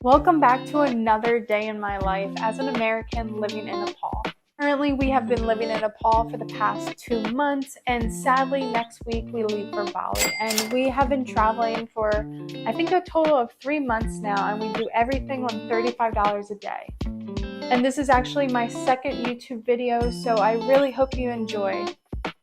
Welcome back to another day in my life as an American living in Nepal. Currently, we have been living in Nepal for the past 2 months, and sadly, next week we leave for Bali. And we have been traveling for, I think, a total of 3 months now, and we do everything on $35 a day. And this is actually my second YouTube video, so I really hope you enjoy.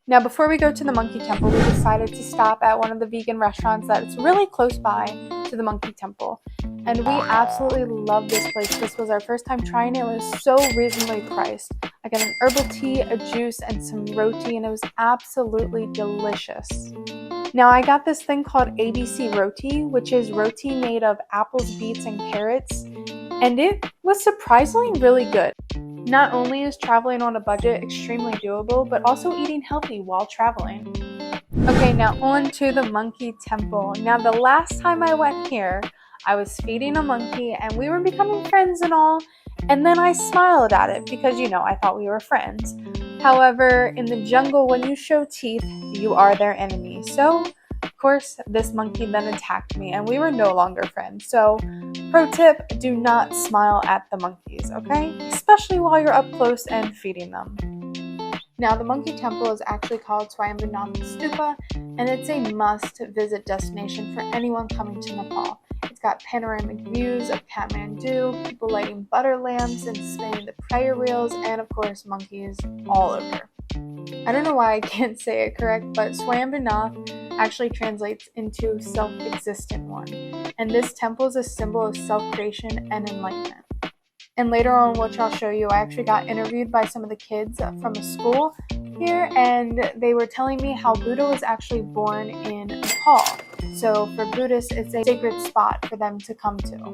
Now, before we go to the Monkey Temple, we decided to stop at one of the vegan restaurants that's really close by to the Monkey Temple. And we absolutely love this place. This was our first time trying it. It was so reasonably priced. I got an herbal tea, a juice, and some roti, and it was absolutely delicious. Now, I got this thing called ABC roti, which is roti made of apples, beets, and carrots, and it was surprisingly really good. Not only is traveling on a budget extremely doable, but also eating healthy while traveling. Okay, now on to the Monkey Temple. Now, the last time I went here, I was feeding a monkey and we were becoming friends and all, and then I smiled at it because, I thought we were friends. However, in the jungle, when you show teeth, you are their enemy. So, of course, this monkey then attacked me and we were no longer friends. So, pro tip, do not smile at the monkeys, okay? Especially while you're up close and feeding them. Now, the Monkey Temple is actually called Swayambhunath Stupa, and it's a must-visit destination for anyone coming to Nepal. It's got panoramic views of Kathmandu, people lighting butter lamps and spinning the prayer wheels, and of course, monkeys all over. I don't know why I can't say it correct, but Swayambhunath actually translates into self-existent one. And this temple is a symbol of self-creation and enlightenment. And later on, which I'll show you, I actually got interviewed by some of the kids from a school here, and they were telling me how Buddha was actually born in Nepal. So for Buddhists, it's a sacred spot for them to come to.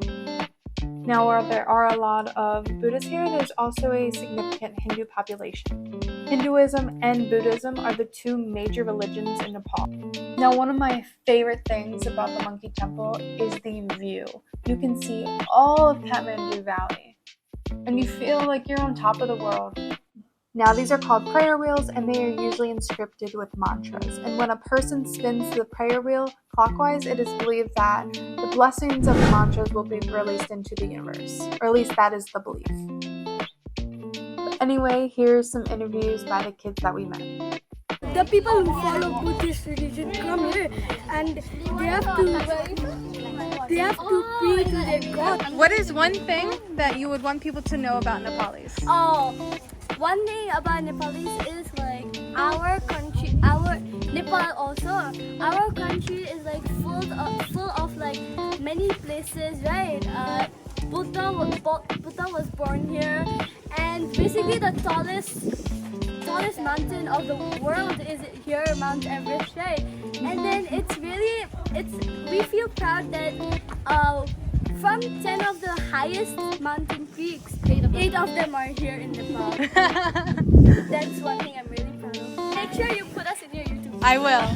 Now, while there are a lot of Buddhists here, there's also a significant Hindu population. Hinduism and Buddhism are the two major religions in Nepal. Now, one of my favorite things about the Monkey Temple is the view. You can see all of Kathmandu Valley, and you feel like you're on top of the world. Now, these are called prayer wheels, and they are usually inscripted with mantras. And when a person spins the prayer wheel clockwise, it is believed that the blessings of the mantras will be released into the universe, or at least that is the belief. But anyway, here's some interviews by the kids that we met. The people who follow Buddhist religion come here, and they have to pray to their God. What is one thing that you would want people to know about Nepalis? One thing about Nepalese is like our country, Nepal also. Our country is like full of like many places, right? Buddha was born here, and basically the tallest mountain of the world is here, Mount Everest, right? And then we feel proud that from 10 of the highest mountain peaks, 8 of them are here in Nepal. That's one thing I'm really proud of. Make sure you put us in your YouTube. I will.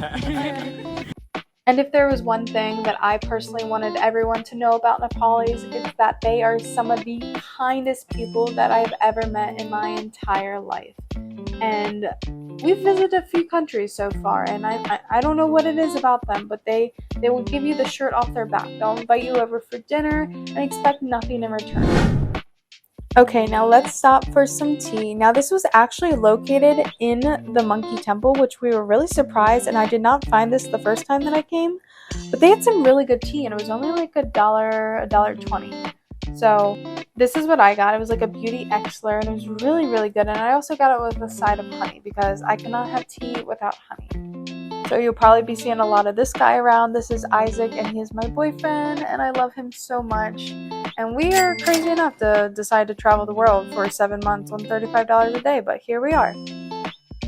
And if there was one thing that I personally wanted everyone to know about Nepalis, it's that they are some of the kindest people that I've ever met in my entire life. And we've visited a few countries so far, and I don't know what it is about them, but they will give you the shirt off their back. They'll invite you over for dinner and expect nothing in return. Okay, now let's stop for some tea. Now, this was actually located in the Monkey Temple, which we were really surprised, and I did not find this the first time that I came, but they had some really good tea, and it was only like $1.20. So this is what I got. It was like a beauty Xler, and it was really, really good. And I also got it with a side of honey because I cannot have tea without honey. So you'll probably be seeing a lot of this guy around. This is Isaac, and he is my boyfriend, and I love him so much. And we are crazy enough to decide to travel the world for 7 months on $35 a day, but here we are.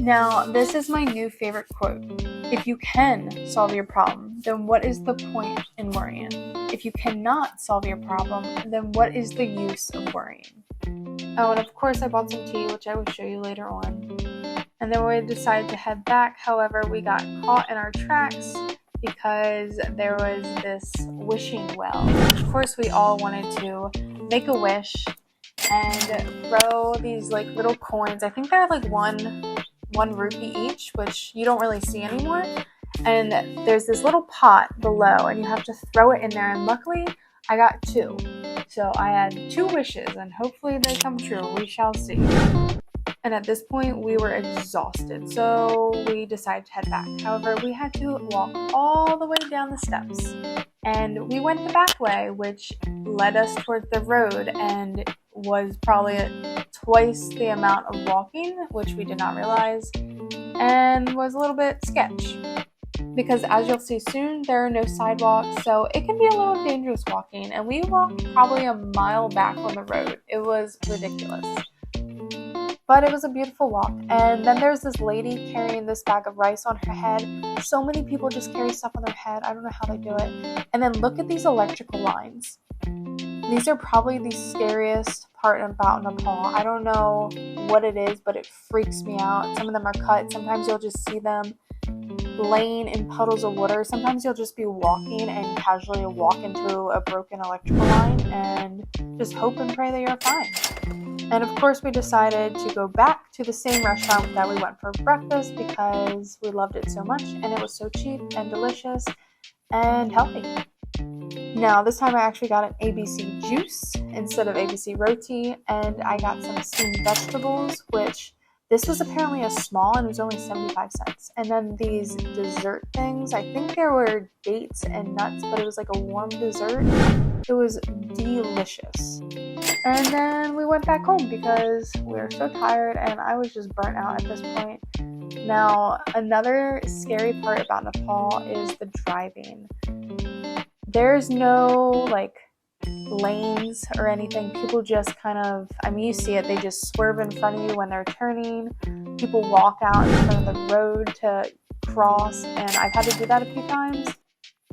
Now, this is my new favorite quote. If you can solve your problem, then what is the point in worrying? If you cannot solve your problem, then what is the use of worrying? Oh, and of course I bought some tea, which I will show you later on. And then we decided to head back. However, we got caught in our tracks because there was this wishing well. Of course, we all wanted to make a wish and throw these like little coins. I think they're like one rupee each, which you don't really see anymore. And there's this little pot below, and you have to throw it in there. And luckily, I got 2. So I had 2 wishes and hopefully they come true. We shall see. And at this point, we were exhausted, so we decided to head back. However, we had to walk all the way down the steps. And we went the back way, which led us towards the road and was probably twice the amount of walking, which we did not realize, and was a little bit sketch. Because as you'll see soon, there are no sidewalks, so it can be a little dangerous walking. And we walked probably a mile back on the road. It was ridiculous. But it was a beautiful walk. And then there's this lady carrying this bag of rice on her head. So many people just carry stuff on their head. I don't know how they do it. And then look at these electrical lines. These are probably the scariest part about Nepal. I don't know what it is, but it freaks me out. Some of them are cut. Sometimes you'll just see them laying in puddles of water. Sometimes you'll just be walking and casually walk into a broken electrical line and just hope and pray that you're fine. And of course, we decided to go back to the same restaurant that we went for breakfast because we loved it so much and it was so cheap and delicious and healthy. Now, this time I actually got an ABC juice instead of ABC roti, and I got some steamed vegetables, which this was apparently a small and it was only 75 cents. And then these dessert things, I think there were dates and nuts, but it was like a warm dessert. It was delicious. And then we went back home because we were so tired and I was just burnt out at this point. Now, another scary part about Nepal is the driving. There's no lanes or anything. People just kind of, you see it, they just swerve in front of you when they're turning. People walk out in front of the road to cross, and I've had to do that a few times.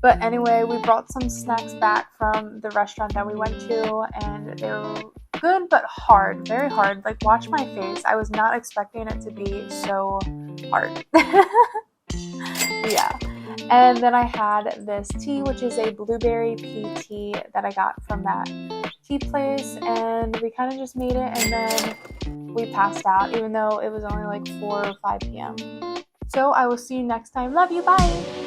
But anyway, we brought some snacks back from the restaurant that we went to, and they were good but hard, very hard. Like, watch my face. I was not expecting it to be so hard. Yeah. And then I had this tea, which is a blueberry pea tea that I got from that tea place, and we kind of just made it, and then we passed out, even though it was only like 4 or 5 p.m. So I will see you next time. Love you. Bye.